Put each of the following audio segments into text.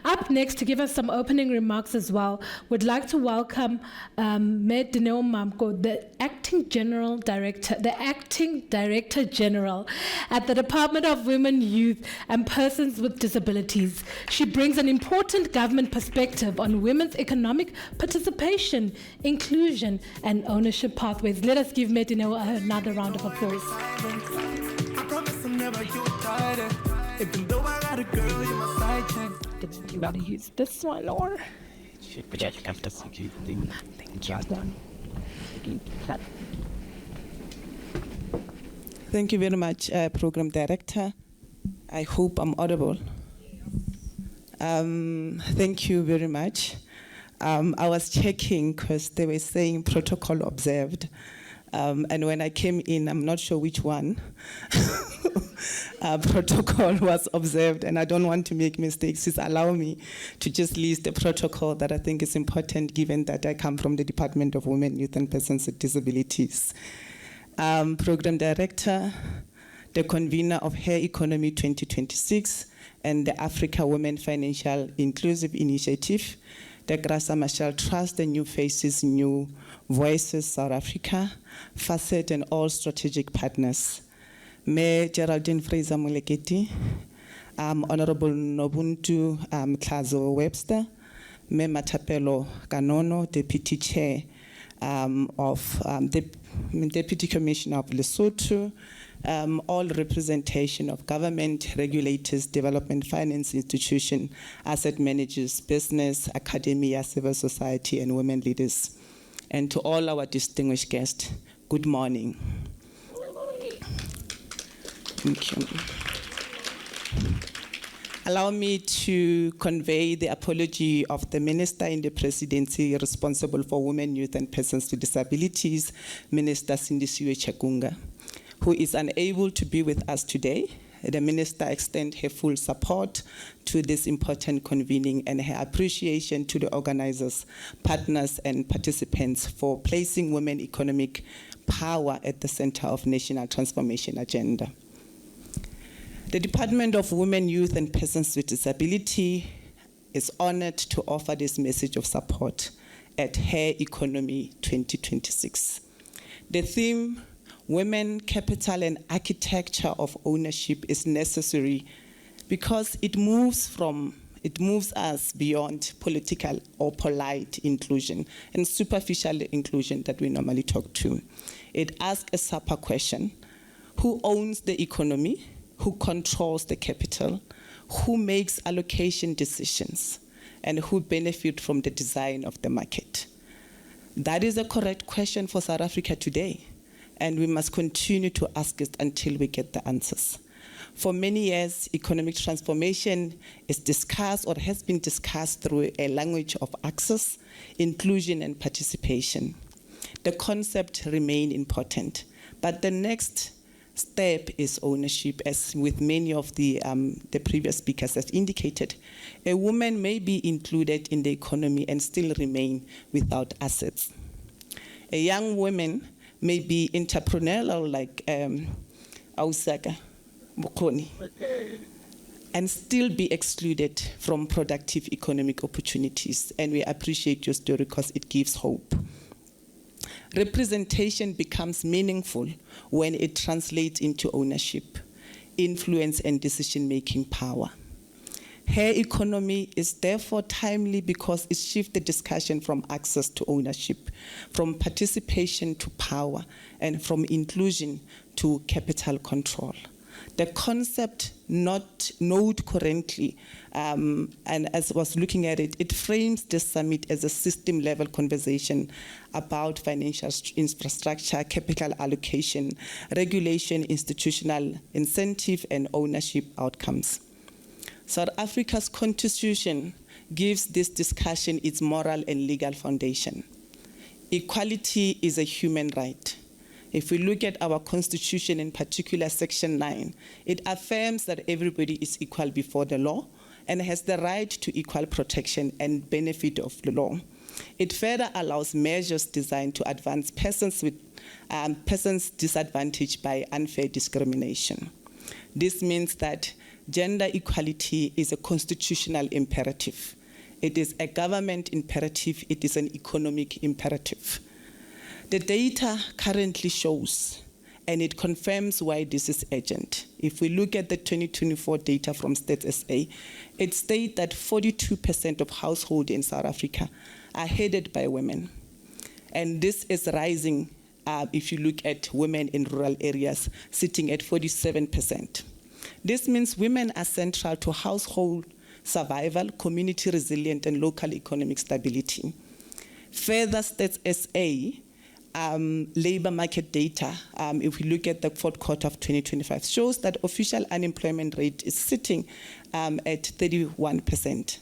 Up next, to give us some opening remarks as well, would like to welcome Mayor Dineo Mmako, the acting Director General at the Department of Women, Youth and Persons with Disabilities. She brings an important government perspective on women's economic participation, inclusion and ownership pathways. Let us give Mayor Dineo another round of applause. I promise I'm never tired. Even though I got a girl, you're my side chick. Do you want to use this one or? Thank you very much, Program Director. I hope I'm audible. Thank you very much. I was checking because they were saying protocol observed. And when I came in, I'm not sure which one, protocol was observed, and I don't want to make mistakes. Just allow me to just list the protocol that I think is important, given that I come from the Department of Women, Youth and Persons with Disabilities. Program Director, the convener of Hair Economy 2026, and the Africa Women Financial Inclusive Initiative, the Grasa Marshall Trust, the New Faces, New Voices South Africa, FACET, and all strategic partners. Mayor Geraldine Fraser-Moleketi, Honorable Nobuntu Tlazo Webster, Mayor Matapelo Kanono, Deputy Chair of Deputy Commissioner of Lesotho, all representation of government, regulators, development finance institution, asset managers, business, academia, civil society, and women leaders. And to all our distinguished guests, good morning. Thank you. Allow me to convey the apology of the Minister in the Presidency responsible for Women, Youth and Persons with Disabilities, Minister Sindisiwe Chakunga, who is unable to be with us today. The Minister extends her full support to this important convening and her appreciation to the organizers, partners, and participants for placing women economic power at the center of national transformation agenda. The Department of Women, Youth, and Persons with Disability is honored to offer this message of support at Hair Economy 2026. The theme, Women, Capital, and Architecture of Ownership, is necessary because it moves us beyond political or polite inclusion and superficial inclusion that we normally talk to. It asks a supper question: who owns the economy? Who controls the capital? Who makes allocation decisions? And who benefit from the design of the market? That is a correct question for South Africa today, and we must continue to ask it until we get the answers. For many years, economic transformation is discussed or has been discussed through a language of access, inclusion, and participation. The concept remains important, but the next step is ownership, as with many of the previous speakers have indicated. A woman may be included in the economy and still remain without assets. A young woman may be entrepreneurial like Ausaka Mokoni and still be excluded from productive economic opportunities. And we appreciate your story because it gives hope. Representation becomes meaningful when it translates into ownership, influence, and decision-making power. Hair economy is therefore timely because it shifts the discussion from access to ownership, from participation to power, and from inclusion to capital control. The concept noted currently, and as I was looking at it, it frames this summit as a system-level conversation about financial infrastructure, capital allocation, regulation, institutional incentive, and ownership outcomes. South Africa's constitution gives this discussion its moral and legal foundation. Equality is a human right. If we look at our constitution, in particular section 9, it affirms that everybody is equal before the law and has the right to equal protection and benefit of the law. It further allows measures designed to advance persons disadvantaged by unfair discrimination. This means that gender equality is a constitutional imperative. It is a government imperative. It is an economic imperative. The data currently shows, and it confirms why this is urgent. If we look at the 2024 data from Stats SA, it states that 42% of households in South Africa are headed by women. And this is rising if you look at women in rural areas, sitting at 47%. This means women are central to household survival, community resilience, and local economic stability. Further, Stats SA labor market data, if we look at the fourth quarter of 2025, shows that official unemployment rate is sitting at 31%,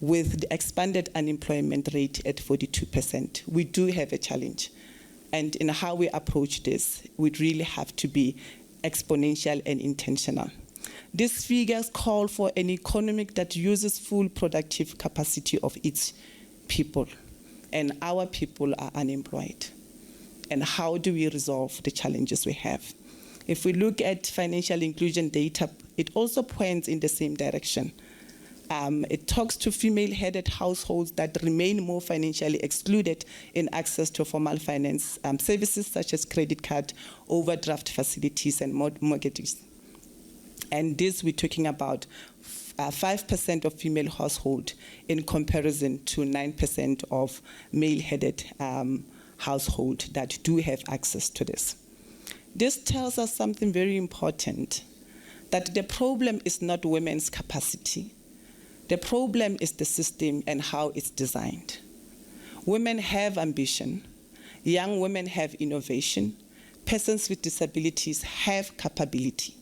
with the expanded unemployment rate at 42%. We do have a challenge. And in how we approach this, we really have to be exponential and intentional. These figures call for an economy that uses full productive capacity of its people, and our people are unemployed. And how do we resolve the challenges we have? If we look at financial inclusion data, it also points in the same direction. It talks to female-headed households that remain more financially excluded in access to formal finance services such as credit card, overdraft facilities, and mortgages. And this, we're talking about 5% of female households in comparison to 9% of male-headed households that do have access to this. This tells us something very important, that the problem is not women's capacity. The problem is the system and how it's designed. Women have ambition. Young women have innovation. Persons with disabilities have capability.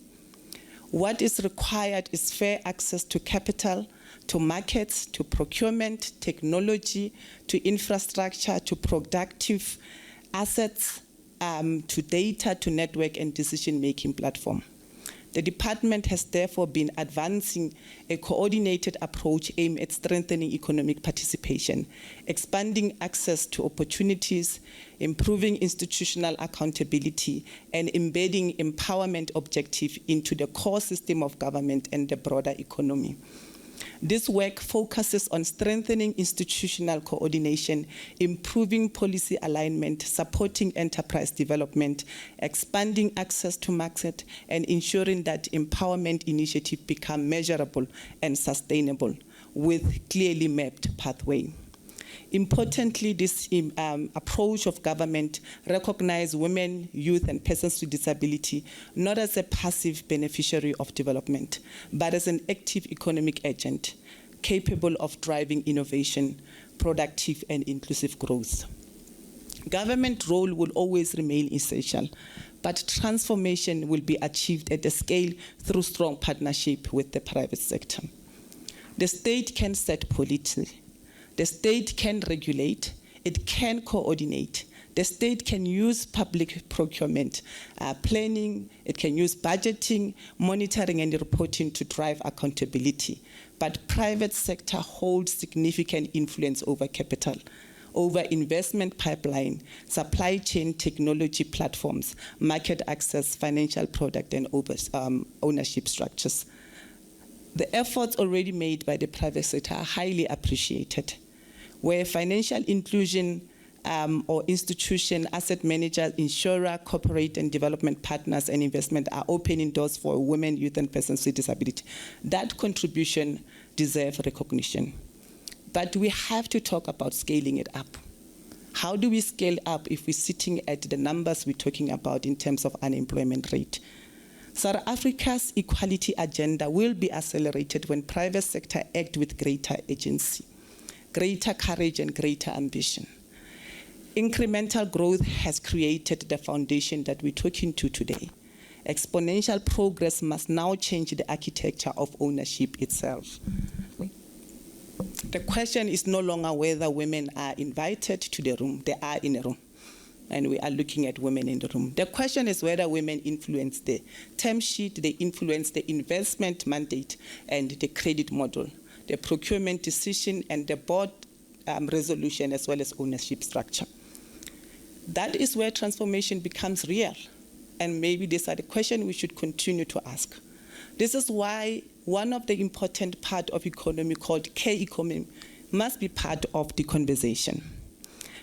What is required is fair access to capital, to markets, to procurement, technology, to infrastructure, to productive assets, to data, to network and decision-making platform. The department has therefore been advancing a coordinated approach aimed at strengthening economic participation, expanding access to opportunities, improving institutional accountability, and embedding empowerment objectives into the core system of government and the broader economy. This work focuses on strengthening institutional coordination, improving policy alignment, supporting enterprise development, expanding access to market, and ensuring that empowerment initiatives become measurable and sustainable with clearly mapped pathway. Importantly, this approach of government recognizes women, youth, and persons with disability not as a passive beneficiary of development, but as an active economic agent capable of driving innovation, productive, and inclusive growth. Government role will always remain essential, but transformation will be achieved at a scale through strong partnership with the private sector. The state can set policy. The state can regulate, it can coordinate. The state can use public procurement, planning, it can use budgeting, monitoring, and reporting to drive accountability. But private sector holds significant influence over capital, over investment pipeline, supply chain technology platforms, market access, financial product, and ownership structures. The efforts already made by the private sector are highly appreciated. Where financial inclusion or institution, asset managers, insurer, corporate and development partners and investment are opening doors for women, youth, and persons with disability. That contribution deserves recognition. But we have to talk about scaling it up. How do we scale up if we're sitting at the numbers we're talking about in terms of unemployment rate? South Africa's equality agenda will be accelerated when private sector act with greater agency, greater courage, and greater ambition. Incremental growth has created the foundation that we're talking to today. Exponential progress must now change the architecture of ownership itself. The question is no longer whether women are invited to the room. They are in a room, and we are looking at women in the room. The question is whether women influence the term sheet, they influence the investment mandate and the credit model, the procurement decision, and the board resolution, as well as ownership structure. That is where transformation becomes real. And maybe these are the questions we should continue to ask. This is why one of the important part of economy called care economy must be part of the conversation.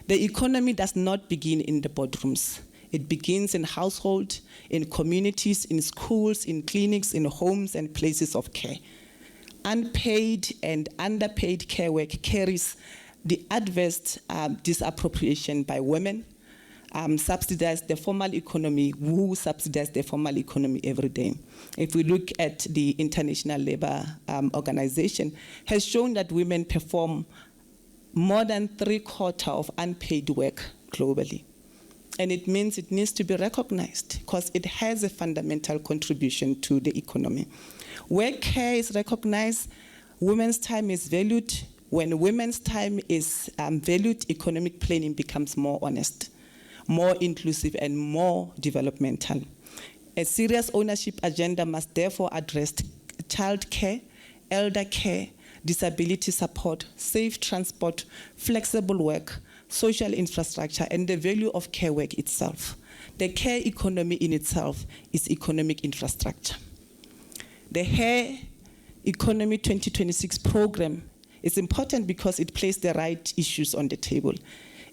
The economy does not begin in the boardrooms. It begins in households, in communities, in schools, in clinics, in homes and places of care. Unpaid and underpaid care work carries the adverse disappropriation by women, subsidize the formal economy, who subsidize the formal economy every day. If we look at the International Labour Organization, has shown that women perform more than 3/4 of unpaid work globally. And it means it needs to be recognized because it has a fundamental contribution to the economy. Where care is recognized, women's time is valued. When women's time is valued, economic planning becomes more honest, more inclusive, and more developmental. A serious ownership agenda must therefore address child care, elder care, disability support, safe transport, flexible work, social infrastructure, and the value of care work itself. The care economy in itself is economic infrastructure. The Hair Economy 2026 program is important because it places the right issues on the table.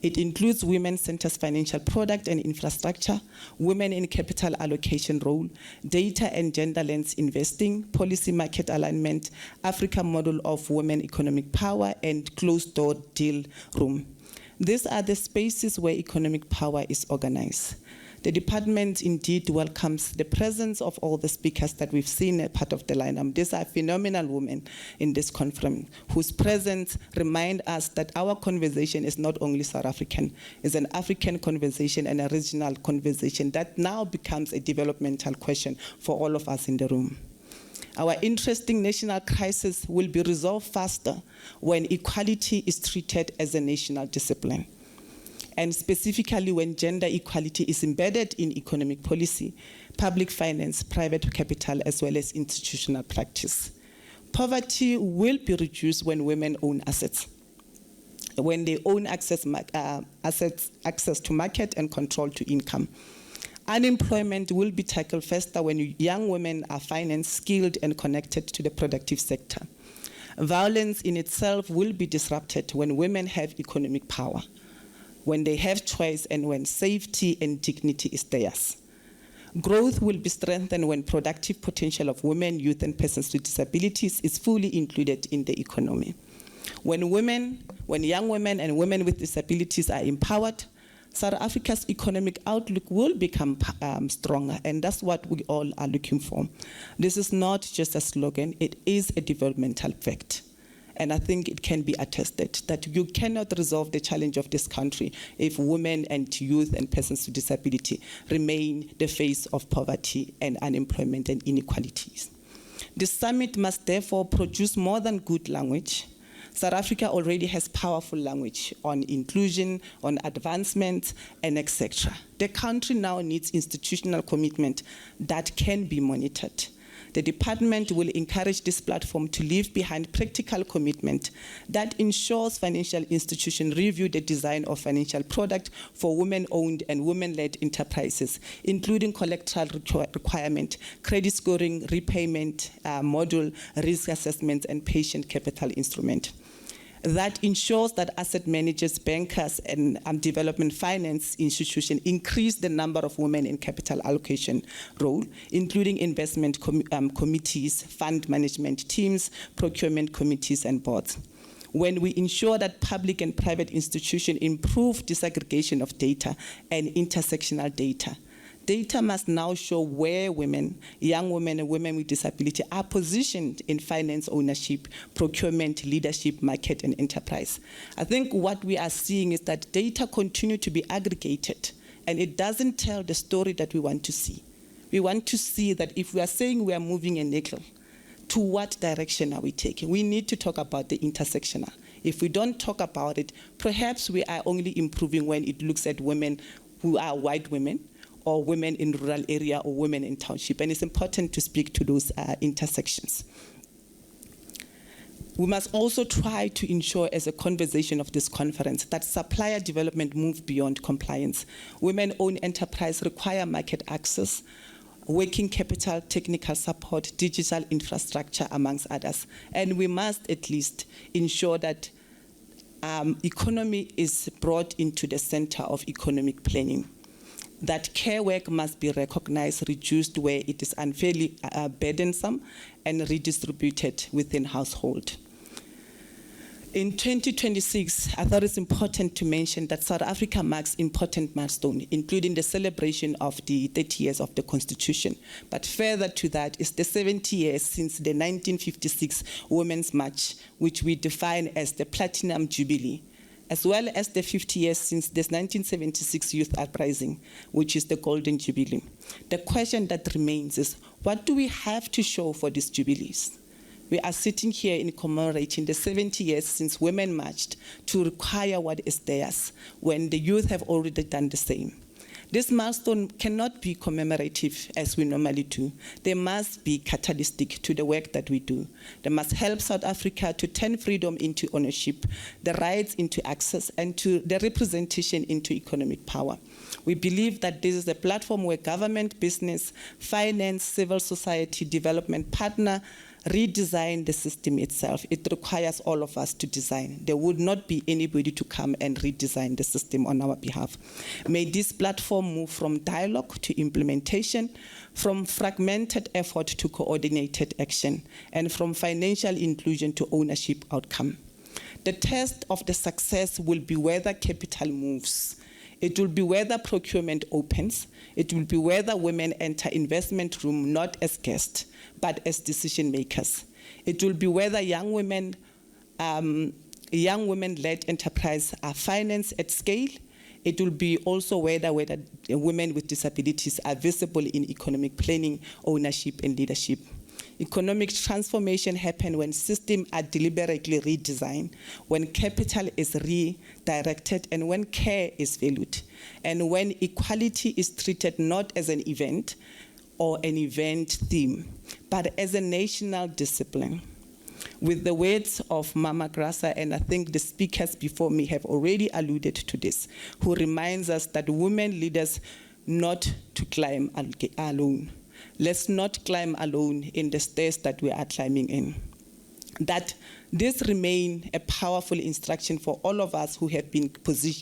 It includes women-centered financial product and infrastructure, women in capital allocation role, data and gender lens investing, policy market alignment, Africa model of women economic power, and closed-door deal room. These are the spaces where economic power is organized. The department indeed welcomes the presence of all the speakers that we've seen as part of the lineup. These are phenomenal women in this conference whose presence remind us that our conversation is not only South African, it's an African conversation and a regional conversation that now becomes a developmental question for all of us in the room. Our interesting national crisis will be resolved faster when equality is treated as a national discipline, and specifically when gender equality is embedded in economic policy, public finance, private capital, as well as institutional practice. Poverty will be reduced when women own assets, when they own access to market and control to income. Unemployment will be tackled faster when young women are financed, skilled, and connected to the productive sector. Violence in itself will be disrupted when women have economic power, when they have choice, and when safety and dignity is theirs. Growth will be strengthened when productive potential of women, youth, and persons with disabilities is fully included in the economy. When young women and women with disabilities are empowered, South Africa's economic outlook will become stronger, and that's what we all are looking for. This is not just a slogan, it is a developmental fact. And I think it can be attested that you cannot resolve the challenge of this country if women and youth and persons with disability remain the face of poverty and unemployment and inequalities. The summit must therefore produce more than good language. South Africa already has powerful language on inclusion, on advancement, and etc. The country now needs institutional commitment that can be monitored. The department will encourage this platform to leave behind practical commitment that ensures financial institutions review the design of financial product for women-owned and women-led enterprises, including collateral requirement, credit scoring, repayment module, risk assessment, and patient capital instrument. That ensures that asset managers, bankers, and development finance institutions increase the number of women in capital allocation role, including investment committees, fund management teams, procurement committees, and boards. When we ensure that public and private institutions improve disaggregation of data and intersectional data, data must now show where women, young women, and women with disability are positioned in finance ownership, procurement, leadership, market, and enterprise. I think what we are seeing is that data continue to be aggregated, and it doesn't tell the story that we want to see. We want to see that if we are saying we are moving a needle, to what direction are we taking? We need to talk about the intersectional. If we don't talk about it, perhaps we are only improving when it looks at women who are white women, or women in rural area, or women in township. And it's important to speak to those intersections. We must also try to ensure, as a conversation of this conference, that supplier development move beyond compliance. Women-owned enterprise require market access. working capital, technical support, digital infrastructure, amongst others. And we must at least ensure that economy is brought into the center of economic planning. That care work must be recognized, reduced where it is unfairly burdensome, and redistributed within household. In 2026, I thought it's important to mention that South Africa marks important milestones, including the celebration of the 30 years of the Constitution. But further to that is the 70 years since the 1956 Women's March, which we define as the Platinum Jubilee, as well as the 50 years since this 1976 Youth Uprising, which is the Golden Jubilee. The question that remains is, what do we have to show for these jubilees? We are sitting here in commemorating the 70 years since women marched to require what is theirs, when the youth have already done the same. This milestone cannot be commemorative as we normally do. They must be catalytic to the work that we do. They must help South Africa to turn freedom into ownership, the rights into access, and to the representation into economic power. We believe that this is a platform where government, business, finance, civil society, development partner redesign the system itself. It requires all of us to design. There would not be anybody to come and redesign the system on our behalf. May this platform move from dialogue to implementation, from fragmented effort to coordinated action, and from financial inclusion to ownership outcome. The test of the success will be whether capital moves. It will be whether procurement opens. It will be whether women enter investment room not as guests, but as decision makers. It will be whether young women-led enterprise are financed at scale. It will be also whether women with disabilities are visible in economic planning, ownership, and leadership. Economic transformation happens when systems are deliberately redesigned, when capital is redirected, and when care is valued, and when equality is treated not as an event or an event theme, but as a national discipline. With the words of Mama Grasa, and I think the speakers before me have already alluded to this, who reminds us that women leaders not to climb alone. Let's not climb alone in the stairs that we are climbing in. That this remain a powerful instruction for all of us who have been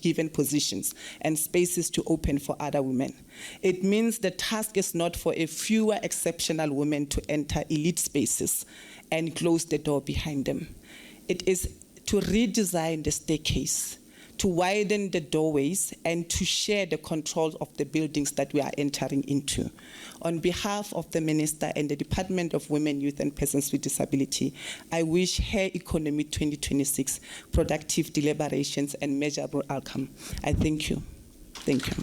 given positions and spaces to open for other women. It means the task is not for a fewer exceptional women to enter elite spaces and close the door behind them. It is to redesign the staircase, to widen the doorways, and to share the controls of the buildings that we are entering into. On behalf of the Minister and the Department of Women, Youth and Persons with Disability, I wish her Economy 2026 productive deliberations and measurable outcome. I thank you. Thank you.